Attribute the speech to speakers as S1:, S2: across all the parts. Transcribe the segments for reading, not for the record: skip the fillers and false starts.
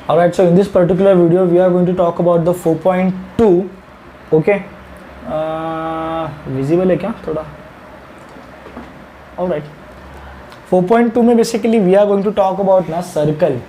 S1: Alright, so in this particular video we are going to talk about the 4.2. okay, visible है क्या थोड़ा? Alright, 4.2 में basically we are going to talk about ना circle.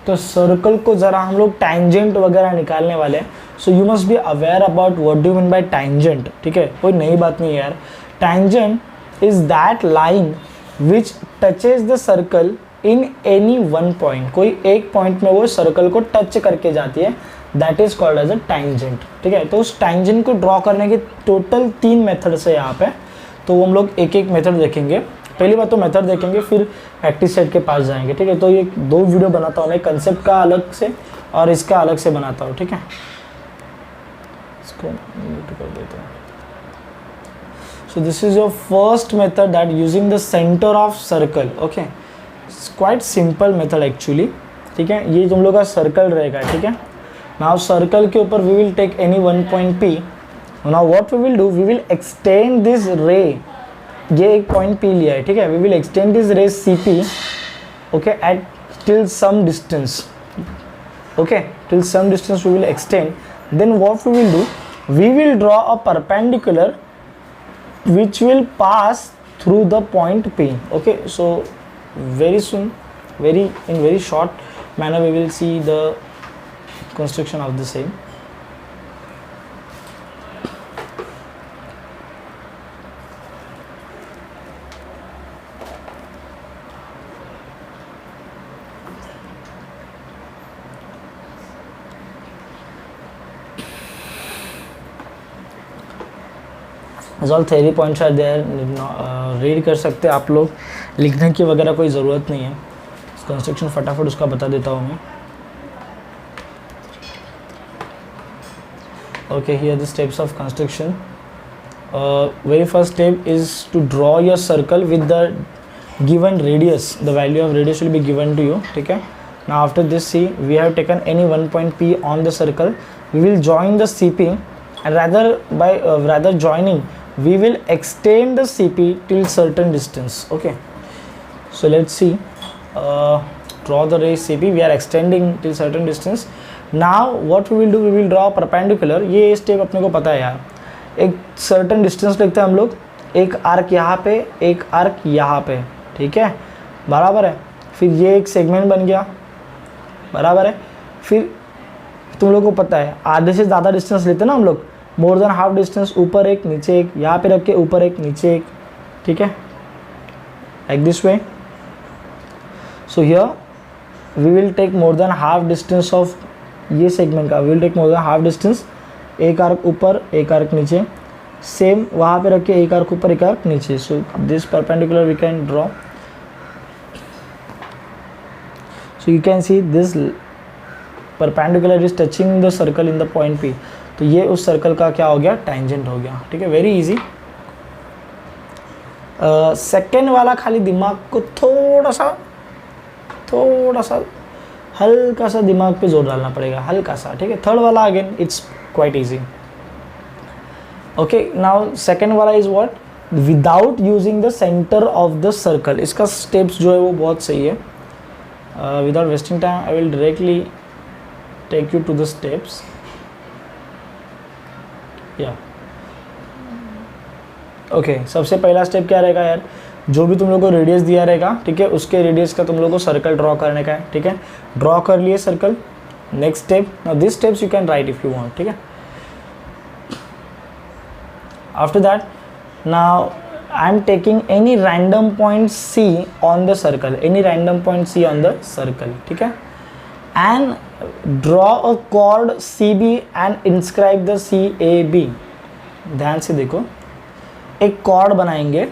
S1: तो circle को ज़रा हम लोग टैंजेंट वगैरह निकालने वाले हैं. So you must be aware about what do mean by tangent. ठीक है, कोई नई बात नहीं है यार. Tangent is that line which touches the circle in any one point. कोई एक पॉइंट में वो सर्कल को टच करके जाती है, that is called as a tangent. ठीक है, तो उस टैंजेंट को ड्रॉ करने के टोटल 3 मेथड्स है यहाँ पे. तो हम लोग एक एक मेथड देखेंगे. पहली बात तो मेथड देखेंगे, फिर प्रैक्टिस सेट के पास जाएंगे. ठीक है, तो ये 2 वीडियो बनाता हूँ मैं, कंसेप्ट का अलग से और इसका अलग से बनाता हूँ. ठीक है, इसको म्यूट कर देता हूँ. So this is your first method that using the centre of circle. Okay, it's quite simple method actually. ठीक है, ये तुम लोग का सर्कल रहेगा. ठीक है, नाउ सर्कल के ऊपर we will take any one point P. Now what we will do, we will extend this ray. ये एक पॉइंट P लिया है. ठीक है, we will extend this ray CP. Okay, at till some distance. Okay, till some distance we will extend. Then what we will do, we will draw a perpendicular which will pass through the point P. Okay, so very soon, in very short manner we will see the construction of the same. All theory points are there, read कर सकते हैं आप लोग. लिखने की वगैरह कोई ज़रूरत नहीं है. कंस्ट्रक्शन फटाफट उसका बता देता हूँ मैं. Okay, here the steps of construction. Very first step is to draw your circle with the given radius. The value of radius will be given to you. ठीक है, now after this see we have taken any one point P on the circle. We will join the CP and rather joining we will extend the CP till certain distance. Okay, so let's see. Draw the ray CP. We are extending till certain distance. Now what we will do, we will draw perpendicular. ये step अपने को पता है यार. एक certain distance लिखते हैं हम लोग. एक आर्क यहाँ पे, एक आर्क यहाँ पे. ठीक है, बराबर है. फिर ये एक सेगमेंट बन गया, बराबर है. फिर तुम लोग को पता है आधे से ज़्यादा डिस्टेंस लेते हैं ना हम लोग, मोर देन हाफ डिस्टेंस. ऊपर एक नीचे एक, यहाँ पे रख के ऊपर एक नीचे एक. ठीक है, like this way. So here we will take more than half distance of ये सेगमेंट का. We will take more than half distance. एक आर्क ऊपर, एक आर्क नीचे. सेम वहाँ पे रख के एक आर्क ऊपर, एक आर्क नीचे. So this perpendicular we can draw. So you can see this perpendicular is touching the circle in the point P. तो ये उस सर्कल का क्या हो गया, टैंजेंट हो गया. ठीक है, वेरी इजी. सेकेंड वाला खाली दिमाग को थोड़ा सा हल्का सा दिमाग पे जोर डालना पड़ेगा, हल्का सा. ठीक है, थर्ड वाला again it's quite easy. Okay, now second वाला is what, without using the centre of the circle. इसका स्टेप्स जो है वो बहुत सही है. Without wasting time I will directly take you to the steps. Yeah okay, सबसे पहला स्टेप क्या रहेगा यार, जो भी तुम लोग को रेडियस दिया रहेगा, ठीक है, उसके रेडियस का तुम लोग को सर्कल ड्रॉ करने का है. ठीक है, ड्रॉ कर लिए circle. Next step, now this steps you can write if you want. ठीक है, after that now I am taking any random point C on the circle. Any random point C on the circle. ठीक है, and draw a chord CB and inscribe the CAB. ध्यान से देखो, एक cord बनाएंगे.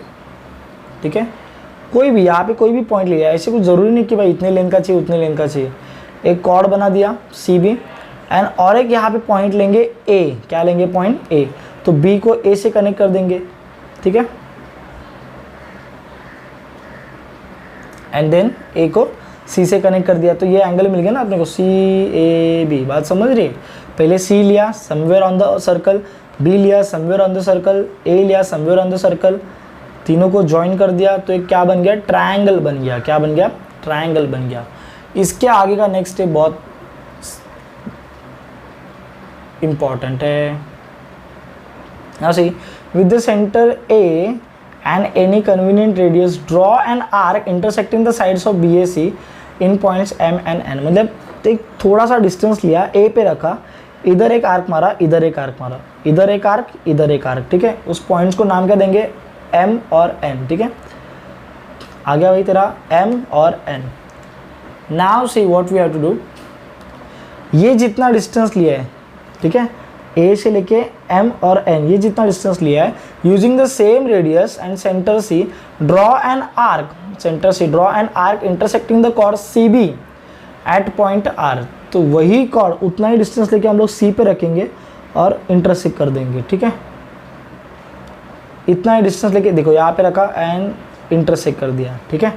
S1: ठीक है, कोई भी यहाँ पे कोई भी पॉइंट लिया, ऐसे कुछ ज़रूरी नहीं कि भाई इतने लेंथ का चाहिए उतने लेंथ का चाहिए. एक कॉर्ड बना दिया CB एंड और एक यहाँ पे पॉइंट लेंगे A. क्या लेंगे, पॉइंट A. तो B को A से कनेक्ट कर देंगे. ठीक है, एंड देन A को C से कनेक्ट कर दिया. तो ये एंगल मिल गया ना अपने को, CAB. बात समझ रही है. पहले C लिया somewhere on the circle, B लिया somewhere on the circle, A लिया समवेयर ऑन द सर्कल. तीनों को ज्वाइन कर दिया तो एक क्या बन गया, ट्रायंगल बन गया. क्या बन गया, ट्रायंगल बन गया. इसके आगे का नेक्स्ट स्टेप बहुत इंपॉर्टेंट है। now see with the center A and any convenient radius draw an arc intersecting the sides of BAC in points M and N। मतलब एक थोड़ा सा डिस्टेंस लिया, A पे रखा, इधर एक आर्क मारा, इधर एक आर्क मारा, इधर एक आर्क, इधर एक आर्क, ठीक है। उस पॉइंट्स को नाम क्या देंगे? M और N, ठीक है। आ गया भाई तेरा M और N। Now see what we have to do, ये जितना डिस्टेंस लिया है, ठीक है, A से लेके M और N, ये जितना डिस्टेंस लिया है, using the same radius and centre C draw an arc, centre C draw an arc intersecting the chord CB at point R। तो वही कॉर्ड उतना ही डिस्टेंस लेके हम लोग C पे रखेंगे और इंटरसेक्ट कर देंगे, ठीक है। इतना ही डिस्टेंस लेके देखो यहाँ पे रखा एंड इंटरसेक्ट कर दिया, ठीक है।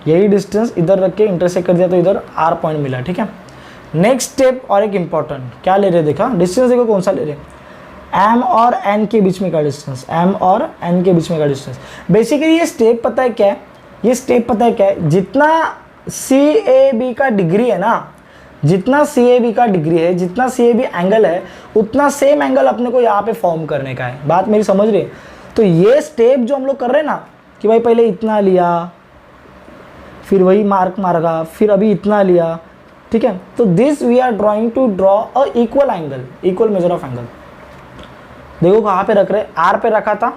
S1: यही डिस्टेंस इधर रख के इंटरसेक्ट कर दिया तो इधर R पॉइंट मिला, ठीक है। नेक्स्ट स्टेप और एक इंपॉर्टेंट, क्या ले रहे देखा, डिस्टेंस देखो कौन सा ले रहे, M और N के बीच में का डिस्टेंस, M और N के बीच में का डिस्टेंस। बेसिकली ये स्टेप पता है क्या है, ये स्टेप पता है क्या है, जितना CAB का डिग्री है ना, जितना CAB का डिग्री है, जितना CAB एंगल है, उतना सेम एंगल अपने को यहाँ पे फॉर्म करने का है। बात मेरी समझ रही है? तो ये स्टेप जो हम लोग कर रहे हैं ना, कि भाई पहले इतना लिया, फिर वही मार्क मारा, फिर अभी इतना लिया, ठीक है। तो this we are drawing to draw a equal angle, equal measure of angle. देखो कहाँ पे रख रहे, R पे रखा था,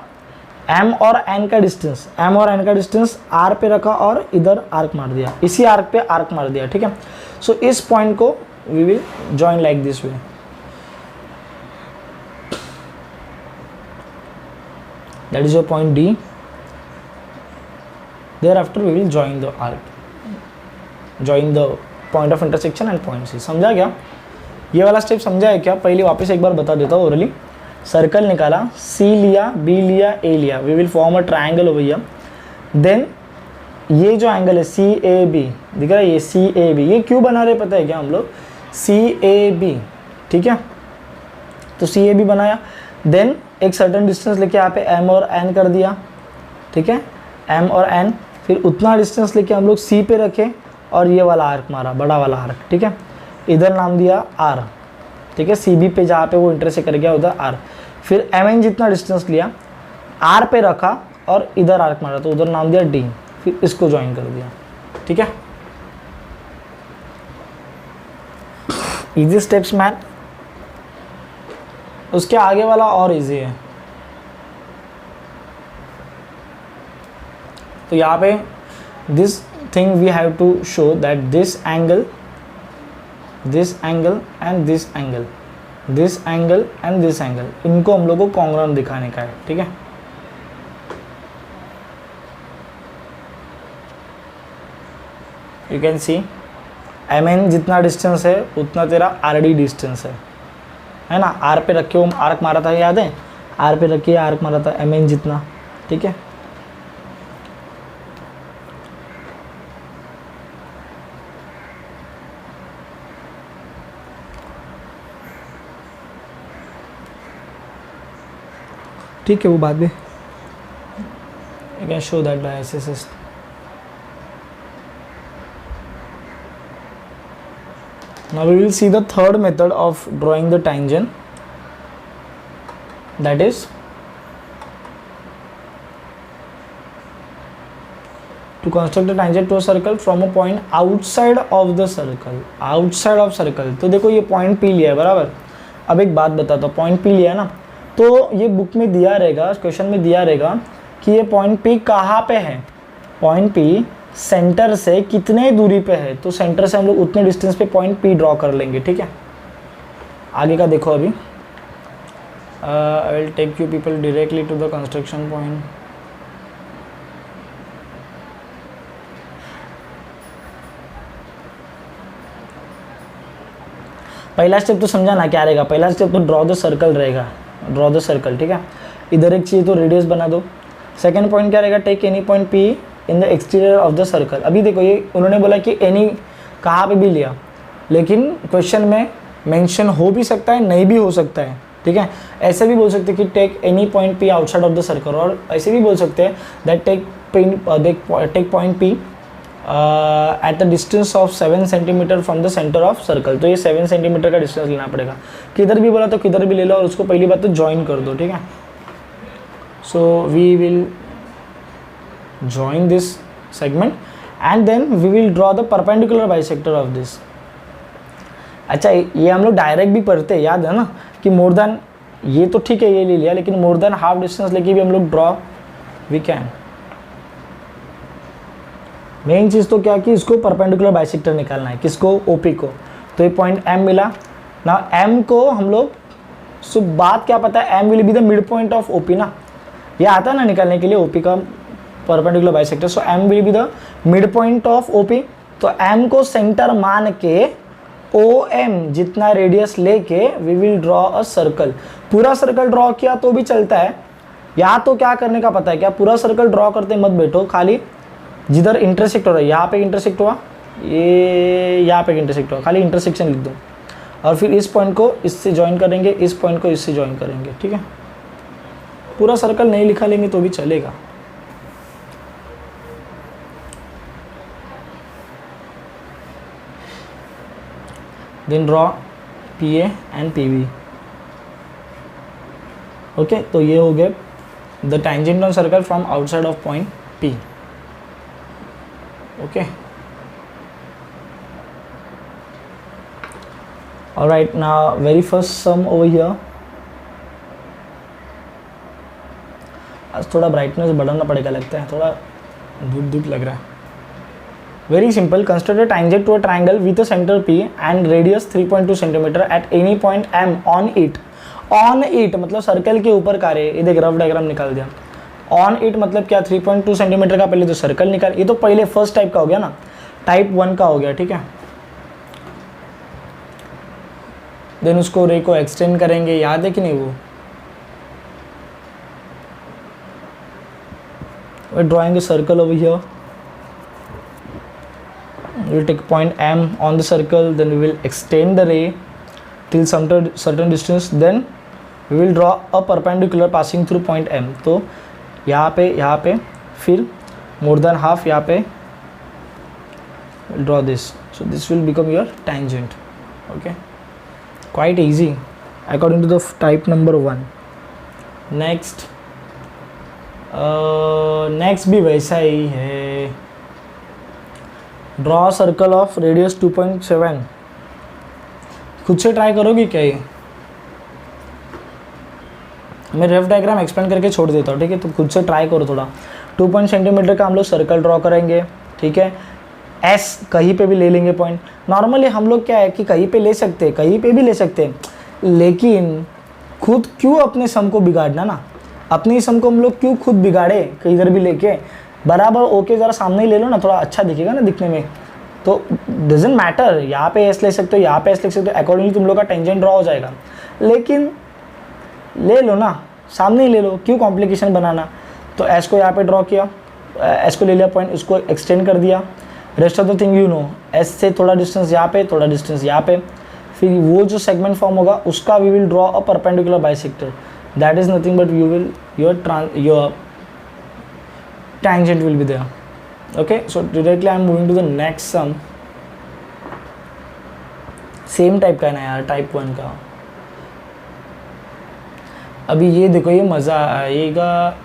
S1: M और N का डिस्टेंस, M और N का डिस्टेंस R पे रखा और इधर आर्क मार दिया, इसी आर्क पे आर्क मार दिया, ठीक है। सो इस पॉइंट को we will join like this way. That is your point D। thereafter we will join the arc, join the point of intersection and point C। समझा क्या? ये वाला स्टेप समझा है क्या? पहले वापस एक बार बता देता हूँ ओरली। सर्कल निकाला, C लिया, B लिया, A लिया, we will form a triangle over here। then ये जो एंगल है CAB दिख रहा है, ये CAB, ये क्यों बना रहे पता है क्या हम लोग? CAB, ठीक है। तो CAB बनाया, देन एक सर्टेन डिस्टेंस लेके यहाँ पे M और N कर दिया, ठीक है, M और N। फिर उतना डिस्टेंस लेके हम लोग C पे रखे और ये वाला आर्क मारा, बड़ा वाला आर्क, ठीक है। इधर नाम दिया R, ठीक है, CB पे जहाँ पे वो इंटरसेक्ट कर गया उधर R। फिर MN जितना डिस्टेंस लिया, R पे रखा और इधर आर्क मारा तो उधर नाम दिया D, फिर इसको ज्वाइन कर दिया, ठीक है। Easy steps man. उसके आगे वाला और इजी है। तो यहाँ पे this thing we have to show that this angle and this angle, this angle and this angle, इनको हम लोग को कॉन्ग्रुएंट दिखाने का है, ठीक है। यू कैन सी MN जितना डिस्टेंस है उतना तेरा RD डिस्टेंस है ना। R पे रखे वो आर्क मारा था, याद है? R पे रखे आर्क मारा था MN जितना, ठीक है। ठीक है, वो बाद में I can show that by SSS। Now we will see the third method of drawing the tangent, that is to construct a tangent to a circle from a point outside of the circle, outside of circle। तो देखो ये point P लिया है, बराबर। अब एक बात बताता हूँ, पॉइंट P लिया है ना, तो ये बुक में दिया रहेगा, क्वेश्चन में दिया रहेगा कि ये पॉइंट P कहाँ पे है। पॉइंट P सेंटर से कितने दूरी पे है, तो सेंटर से हम लोग उतने डिस्टेंस पे पॉइंट P ड्रॉ कर लेंगे, ठीक है। आगे का देखो अभी, I will take you people directly to the construction point. पहला स्टेप तो समझा ना क्या रहेगा। पहला स्टेप तो ड्रॉ द सर्कल रहेगा, ड्रॉ द सर्कल, ठीक है। इधर एक चाहिए तो रेडियस बना दो। सेकंड पॉइंट क्या रहेगा, take any point P in the exterior of the circle. अभी देखो ये उन्होंने बोला कि एनी कहाँ पे भी लिया, लेकिन क्वेश्चन में मेंशन हो भी सकता है, नहीं भी हो सकता है, ठीक है। ऐसे भी बोल सकते हैं कि take any point P outside of the circle, और ऐसे भी बोल सकते हैं that take point P at the distance of 7 centimetre from the centre of circle. तो ये 7 सेंटीमीटर का डिस्टेंस लेना पड़ेगा। किधर भी बोला तो किधर भी ले लो और उसको पहली बात तो ज्वाइन कर दो, ठीक है। So we will join this segment and then we will draw the perpendicular bisector of this. अच्छा, ये हम लोग डायरेक्ट भी पढ़ते हैं, याद है ना, कि मोर देन, ये तो ठीक है ये ले लिया, लेकिन मोर देन हाफ डिस्टेंस लेके भी हम लोग ड्रॉ वी कैन। मेन चीज़ तो क्या कि इसको परपेंडिकुलर बाइसेक्टर निकालना है, किसको, ओपी को। तो ये पॉइंट एम मिला ना, एम को हम लोग, सो बात क्या पता है, M will be the mid point of OP ना, ये आता है ना निकालने के लिए ओपी का perpendicular bisector. So M will be the mid point of OP. तो एम को सेंटर मान के ओ एम जितना रेडियस लेके we will draw a circle. पूरा सर्कल ड्रॉ किया तो भी चलता है, या तो क्या करने का पता है क्या, पूरा सर्कल ड्रॉ करते मत बैठो, खाली जिधर इंटरसेक्ट हो रहा है, यहाँ पे इंटरसेक्ट हुआ, ये यहाँ पे इंटरसेक्ट हुआ, खाली इंटरसेक्शन लिख दो और फिर इस पॉइंट को इससे ज्वाइन करेंगे, इस पॉइंट को इससे ज्वाइन करेंगे, ठीक है। पूरा सर्कल नहीं लिखा लेंगे तो भी चलेगा। Then draw P A and P B. Okay, तो ये हो गया the tangent on circle from outside of point P. Okay, all right, now very first sum over here, आज थोड़ा ब्राइटनेस बढ़ाना पड़ेगा लगता है, थोड़ा धूप धूप लग रहा है। Very simple, construct a tangent to a triangle with a center P and radius 3.2 centimetre at any point M on it. On it मतलब सर्कल के ऊपर कार्य, ये देख रफ डायग्राम निकाल दिया। ऑन इट मतलब क्या, 3.2 सेंटीमीटर का पहले तो सर्कल निकाल, ये तो पहले फर्स्ट टाइप का हो गया ना, टाइप 1 का हो गया, ठीक है। देन उसको रे को एक्सटेंड करेंगे, याद है कि नहीं वो, we're drawing a circle over here, we will take point M on the circle, then we will extend the ray till some certain distance, then we will draw a perpendicular passing through point M. तो यहाँ पे फिर मोर than half यहाँ पे draw this, so this will become your tangent. Okay, quite easy according to the type number 1. Next next भी वैसा ही है, draw circle of radius 2.7. खुद से ट्राई करोगे क्या ये, मैं रेफ डायग्राम एक्सप्लेन करके छोड़ देता हूँ, ठीक है। तो खुद से ट्राई करो थोड़ा। 2 सेंटीमीटर का हम लोग सर्कल ड्रॉ करेंगे, ठीक है। एस कहीं पे भी ले लेंगे पॉइंट। नॉर्मली हम लोग क्या है कि कहीं पे ले सकते हैं, कहीं पे भी ले सकते हैं, लेकिन खुद क्यों अपने सम को बिगाड़ना ना, अपनी सम को हम लोग क्यों खुद बिगाड़े, किधर भी लेके बराबर ओके ज़रा सामने ही ले लो ना, थोड़ा अच्छा दिखेगा ना दिखने में। तो डजेंट मैटर, यहाँ पे एस ले सकते हो, यहाँ पे एस ले सकते हो, अकॉर्डिंगली तुम लोग का टेंजेंट ड्रॉ हो जाएगा। लेकिन ले लो ना, सामने ही ले लो, क्यों कॉम्प्लिकेशन बनाना। तो एस को यहाँ पे ड्रॉ किया, एस को ले लिया पॉइंट, उसको एक्सटेंड कर दिया, rest of the thing you know, S से थोड़ा डिस्टेंस यहाँ पे, थोड़ा डिस्टेंस यहाँ पे, फिर वो जो सेगमेंट फॉर्म होगा उसका we will draw a perpendicular bisector, that is nothing but you will your tangent will be there. Okay, so directly I am moving to the next sum. Same type का है ना यार, type 1 का। अभी ये देखो, ये मज़ा आएगा।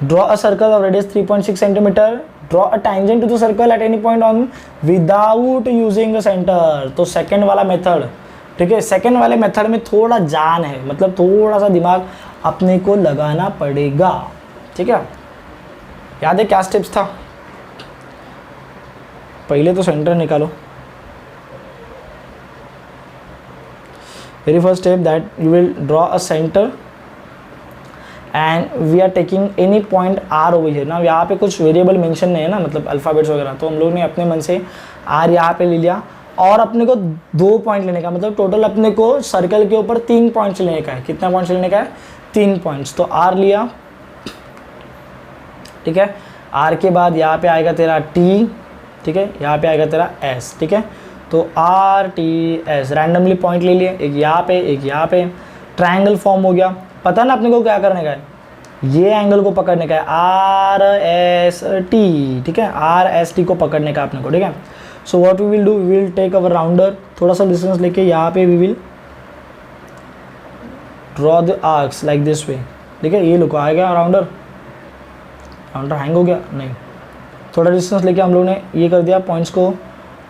S1: Draw a circle of radius 3.6 centimetre, draw a tangent to the circle at any point on without using the centre. तो सेकेंड वाला मेथड, ठीक है, सेकेंड वाले मेथड में थोड़ा जान है, मतलब थोड़ा सा दिमाग अपने को लगाना पड़ेगा, ठीक है। याद है क्या स्टेप्स था, पहले तो सेंटर निकालो। Very first step that you will draw a centre and we are taking any point are over here ना। यहाँ पे कुछ वेरिएबल मेंशन नहीं है ना, मतलब अल्फ़ाबेट्स वगैरह, तो हम लोग ने अपने मन से आर यहाँ पे ले लिया और अपने को 2 पॉइंट लेने का, मतलब टोटल अपने को सर्कल के ऊपर 3 पॉइंट्स लेने का है। कितना पॉइंट्स लेने का है, 3 पॉइंट्स। तो आर लिया, ठीक है। आर के बाद यहाँ पे आएगा तेरा टी, ठीक है, यहाँ पे आएगा तेरा एस, ठीक है। तो R T S randomly point ले लिए, एक यहाँ पे एक यहाँ पे, ट्रायंगल फॉर्म हो गया। पता ना अपने को क्या करने का है, ये एंगल को पकड़ने का है आर एस टी, ठीक है, आर एस टी को पकड़ने का अपने को, ठीक है। So what we will do, we will take our rounder, थोड़ा सा डिस्टेंस लेके यहाँ पे we will draw the arcs like this way, ठीक है। ये लुको आ गया राउंडर, राउंडर हैंग हो गया नहीं, थोड़ा डिस्टेंस लेके हम लोग ने ये कर दिया, पॉइंट्स को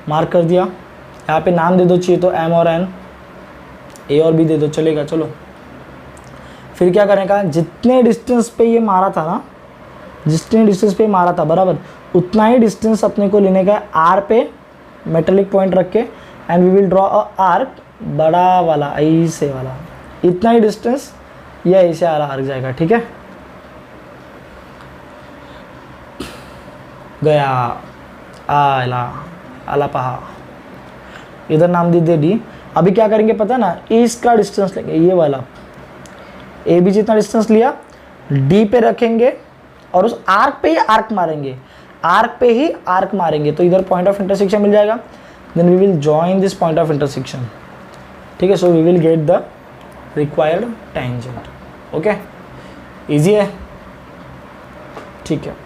S1: मार्क कर दिया। यहाँ पे नाम दे दो चाहिए तो एम और एन, ए और बी दे दो, चलेगा। चलो फिर क्या करने का, जितने डिस्टेंस पे ये मारा था ना, जितने डिस्टेंस पे मारा था बराबर, उतना ही डिस्टेंस अपने को लेने का आर पे मेटेलिक पॉइंट रख के, and we will draw a arc, बड़ा वाला ऐसे वाला, इतना ही डिस्टेंस या ऐसे वाला आर्क जाएगा, ठीक है। गया आला आला पहा, इधर नाम दे डी। अभी क्या करेंगे पता है ना, इसका डिस्टेंस लेंगे, ये वाला ए बी जितना डिस्टेंस लिया डी पे रखेंगे और उस आर्क पे ही आर्क मारेंगे, आर्क पे ही आर्क मारेंगे, तो इधर पॉइंट ऑफ इंटरसेक्शन मिल जाएगा। Then we will join this point of intersection, ठीक है। So we will get the required tangent. Okay, easy है, ठीक है।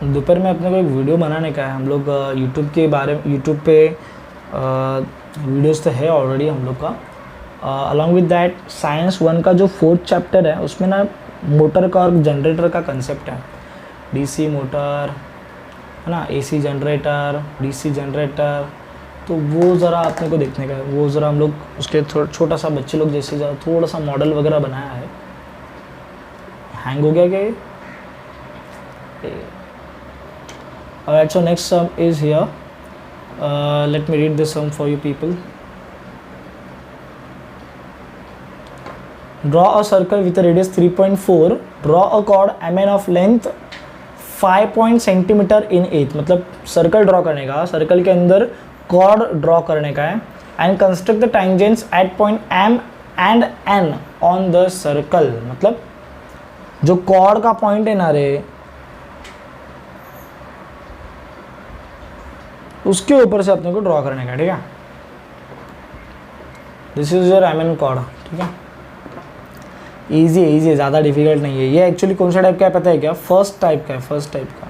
S1: दोपहर में अपने को एक वीडियो बनाने का है, हम लोग यूट्यूब के बारे में, यूट्यूब पे वीडियोस तो है ऑलरेडी हम लोग का। अलॉन्ग विद दैट साइंस 1 का जो 4th चैप्टर है उसमें ना मोटर का और जनरेटर का कंसेप्ट है, डीसी मोटर है ना, एसी जनरेटर, डीसी जनरेटर, तो वो ज़रा अपने को देखने का है, वो ज़रा हम लोग उसके छोटा सा बच्चे लोग जैसे ज़रा थोड़ा सा मॉडल वगैरह बनाया है। हैंग हो गया क्या ये? Alright, so next sum is here. Let me read this sum for you people. Draw a circle with a radius 3.4. Draw a chord MN of length 5 centimeter in eighth. मतलब circle draw करने का, circle के अंदर cord draw करने का है, and construct the tangents at point M and N on the circle. मतलब जो कॉर्ड का पॉइंट है ना रे, उसके ऊपर से अपने को ड्रॉ करने का, ठीक है। This is your M N chord, ठीक है। इजी है, इजी है, ज़्यादा डिफिकल्ट नहीं है। ये एक्चुअली कौन सा टाइप का है पता है क्या? फर्स्ट टाइप का है, फर्स्ट टाइप का।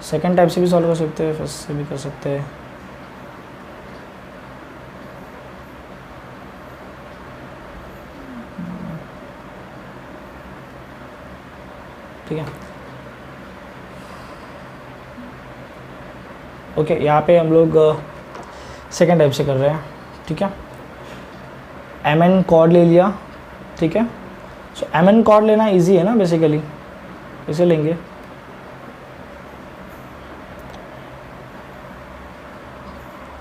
S1: सेकंड टाइप से भी सॉल्व कर सकते हैं, फर्स्ट से भी कर सकते हैं। ठीक है, ओके। यहाँ पे हम लोग सेकेंड टाइप से कर रहे हैं, ठीक है। एम एन कॉर्ड ले लिया, ठीक है। सो एम एन कॉर्ड लेना इजी है ना बेसिकली, कैसे लेंगे?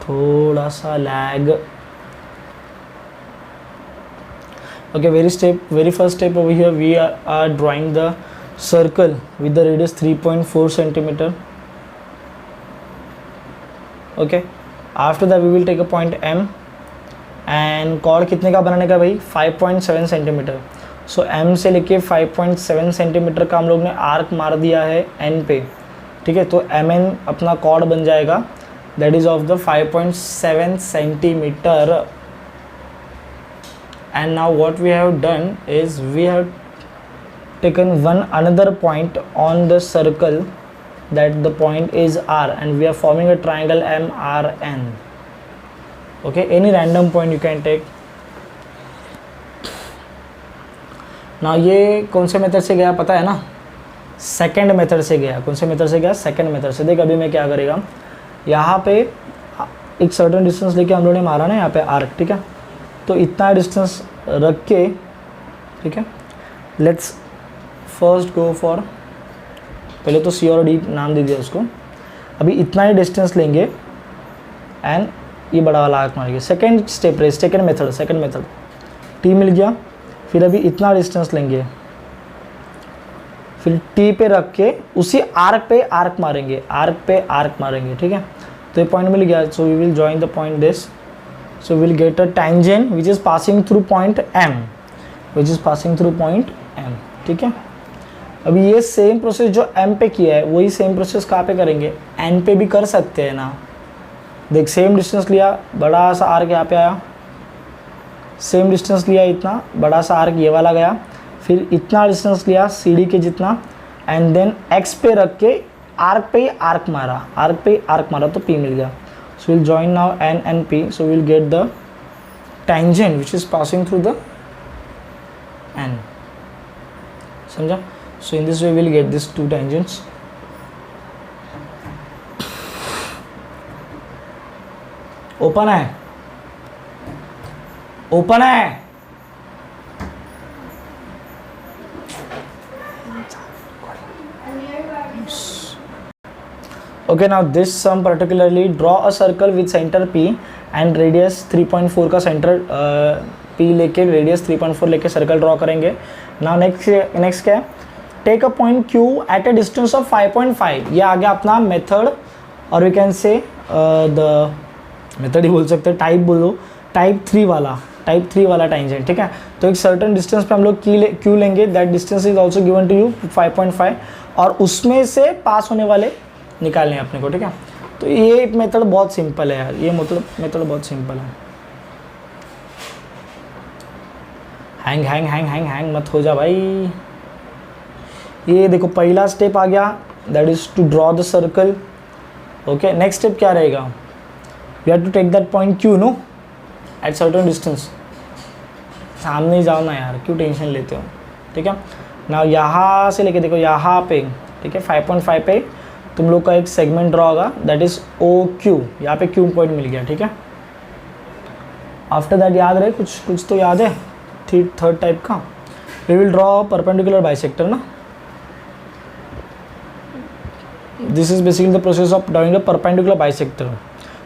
S1: थोड़ा सा lag. Okay, very first step over here we are drawing the circle with the radius 3.4 centimetre. Okay, after that we will take a point M and chord कितने का बनाने का भाई? 5.7 सेंटीमीटर। सो M से लेके 5.7 सेंटीमीटर का हम लोग ने आर्क मार दिया है N पे, ठीक है। तो MN अपना कॉर्ड बन जाएगा, that is of the 5.7 centimetre. And now what we have done is we have taken one another point on the circle, that the point is R and we are forming a triangle MRN. Okay, any random point you can take. Now ये कौन से method से गया पता है ना? Second method से गया। कौन से मेथड से गया? सेकेंड मेथड से। देख अभी मैं क्या करेगा, यहाँ पे एक सर्टेन डिस्टेंस लेके हम लोगों ने मारा ना यहाँ पे आर्क, ठीक है। तो इतना डिस्टेंस रख के, ठीक है, लेट्स फर्स्ट गो फॉर, पहले तो सी और डी नाम दे दिया उसको। अभी इतना ही डिस्टेंस लेंगे एंड ये बड़ा वाला आर्क मारेंगे। सेकेंड स्टेप है, सेकेंड मेथड टी मिल गया। फिर अभी इतना डिस्टेंस लेंगे, फिर टी पे रख के उसी आर्क पे आर्क मारेंगे, आर्क पे आर्क मारेंगे, ठीक है। तो ये पॉइंट मिल गया। So we will join the point this, so will get a tangent which is passing through point M, which is passing through point M, ठीक है। अभी ये सेम प्रोसेस जो m पे किया है वही सेम प्रोसेस कहाँ पे करेंगे, n पे भी कर सकते हैं ना। देख सेम डिस्टेंस लिया, बड़ा सा आर्क यहाँ पे आया, सेम डिस्टेंस लिया इतना, बड़ा सा आर्क ये वाला गया, फिर इतना डिस्टेंस लिया CD के जितना, एंड देन x पे रख के आर्क पे आर्क मारा, आर्क पे आर्क मारा तो P मिल गया। So will join now n and P, so we'll get the tangent which is passing through the n, समझा। So in this way we'll get these two tangents. Open है, open है। Okay, now this sum particularly, draw a circle with center P and radius 3.4 का centre P लेके radius 3.4 लेके circle draw करेंगे। Now next क्या है, take a point Q at a distance of 5.5। ये आ गया अपना मेथड, और we can say the method ही बोल सकते हैं, टाइप बोलो, टाइप 3 वाला टेंजेंट, ठीक है। तो एक सर्टन डिस्टेंस पे हम लोग Q लेंगे, that distance is also given to you 5.5, और उसमें से पास होने वाले निकालने हैं अपने को, ठीक है। तो ये मेथड बहुत सिंपल है यार, ये मेथड बहुत सिंपल है। हैंग मत हो जा भाई। ये देखो पहला स्टेप आ गया, that is to draw the circle. Okay, next step क्या रहेगा, you have to take that point Q no at certain distance. सामने ही जाओ ना यार, क्यों टेंशन लेते हो, ठीक है ना। यहाँ से लेके देखो यहाँ पे, ठीक है, 5.5 पे तुम लोग का एक सेगमेंट ड्रॉ होगा, दैट इज OQ। यहाँ पे Q पॉइंट मिल गया, ठीक है। आफ्टर दैट याद रहे, कुछ तो याद है थर्ड टाइप का, we will draw perpendicular bisector ना। This is basically the process of drawing a perpendicular bisector.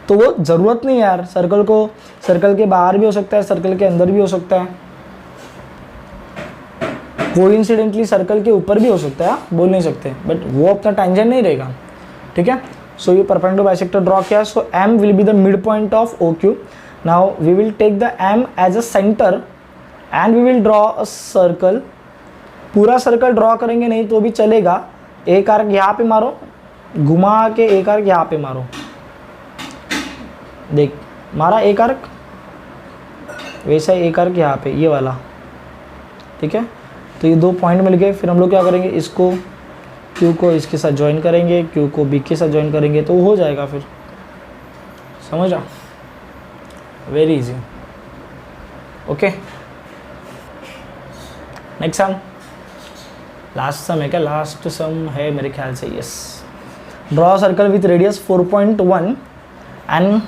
S1: तो वो ज़रूरत नहीं यार, सर्कल के बाहर भी हो सकता है, सर्कल के अंदर भी हो सकता है, कोइंसिडेंटली सर्कल के ऊपर भी हो सकता है, बोल नहीं सकते, बट वो अपना टेंजेंट नहीं रहेगा, ठीक है। सो ये परपेंडिकुलर बाइसेक्टर ड्रॉ किया, so M will be the mid point of OQ। Now we will take the M as a centre and we will draw a circle. पूरा सर्कल ड्रॉ करेंगे नहीं तो भी चलेगा, एक आर्क यहाँ पे मारो, घुमा के एक आर्क यहाँ पे मारो, देख मारा एक आर्क, वैसा एक आर्क यहाँ पे, ये वाला, ठीक है। तो ये 2 पॉइंट मिल गए, फिर हम लोग क्या करेंगे, इसको Q को इसके साथ ज्वाइन करेंगे, Q को B के साथ ज्वाइन करेंगे, तो हो जाएगा फिर, समझा, very easy. Okay, next sum, last sum है क्या, लास्ट सम है मेरे ख्याल से, yes. Draw circle with radius 4.1 and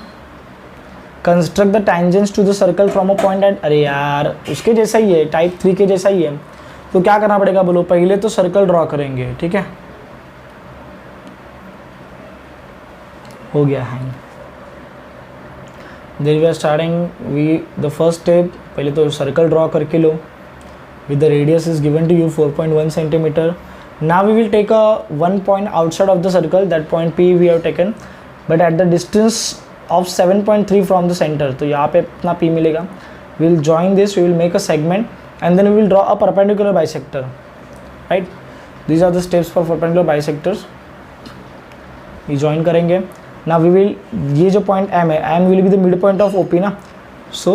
S1: construct the tangents to the circle from a point at. अरे यार उसके जैसा ही है, टाइप 3 के जैसा ही है। तो क्या करना पड़ेगा बोलो, पहले तो सर्कल ड्रॉ करेंगे, ठीक है। हो गया hang. There we are starting we the first step, पहले तो सर्कल ड्रॉ करके लो, with the radius is given to you 4.1 centimetre. Now we will take a one point outside of the circle, that point P we have taken, but at the distance of 7.3 from the centre. तो यहाँ पे अपना P मिलेगा, we will join this, we will make a segment and then we will draw a perpendicular bisector, right? These are the steps for perpendicular bisectors. ये join करेंगे। Now we will, ये जो point M है, M will be the mid point of OP ना, so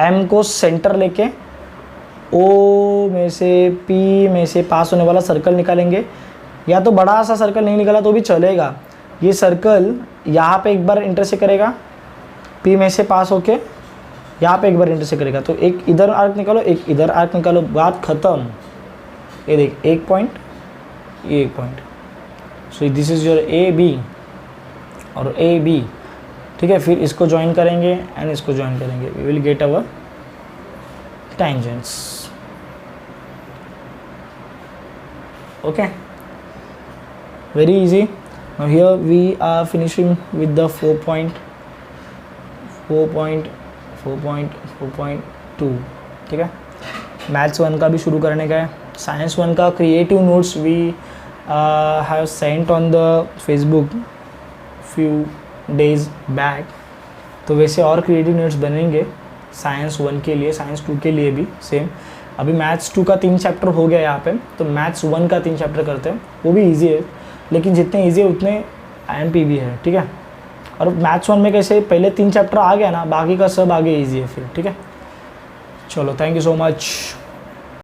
S1: M को centre लेके O में से P में से पास होने वाला सर्कल निकालेंगे, या तो बड़ा सा सर्कल नहीं निकाला तो भी चलेगा। ये सर्कल यहाँ पे एक बार इंटरसेक्ट करेगा, P में से पास होके यहाँ पे एक बार इंटरसेक्ट करेगा, तो एक इधर आर्क निकालो, एक इधर आर्क निकालो, बात खत्म। ये देख एक पॉइंट, ये एक point, so this is your AB और AB, ठीक है। फिर इसको ज्वाइन करेंगे एंड इसको ज्वाइन करेंगे, we will get our tangents. Okay, very easy. Now here we are finishing with the 4.2, ठीक है। मैथ्स 1 का भी शुरू करने का है। साइंस 1 का creative notes we have sent on the Facebook few days back, तो वैसे और क्रिएटिव नोट्स बनेंगे साइंस 1 के लिए, साइंस 2 के लिए भी सेम। अभी मैथ्स 2 का 3 चैप्टर हो गया यहाँ पे, तो मैथ्स 1 का 3 चैप्टर करते हैं, वो भी ईजी है, लेकिन जितने ईजी है उतने IMP भी है, ठीक है। और मैथ्स 1 में कैसे पहले 3 चैप्टर आ गया ना, बाकी का सब आगे ईजी है फिर, ठीक है। चलो, थैंक यू सो मच।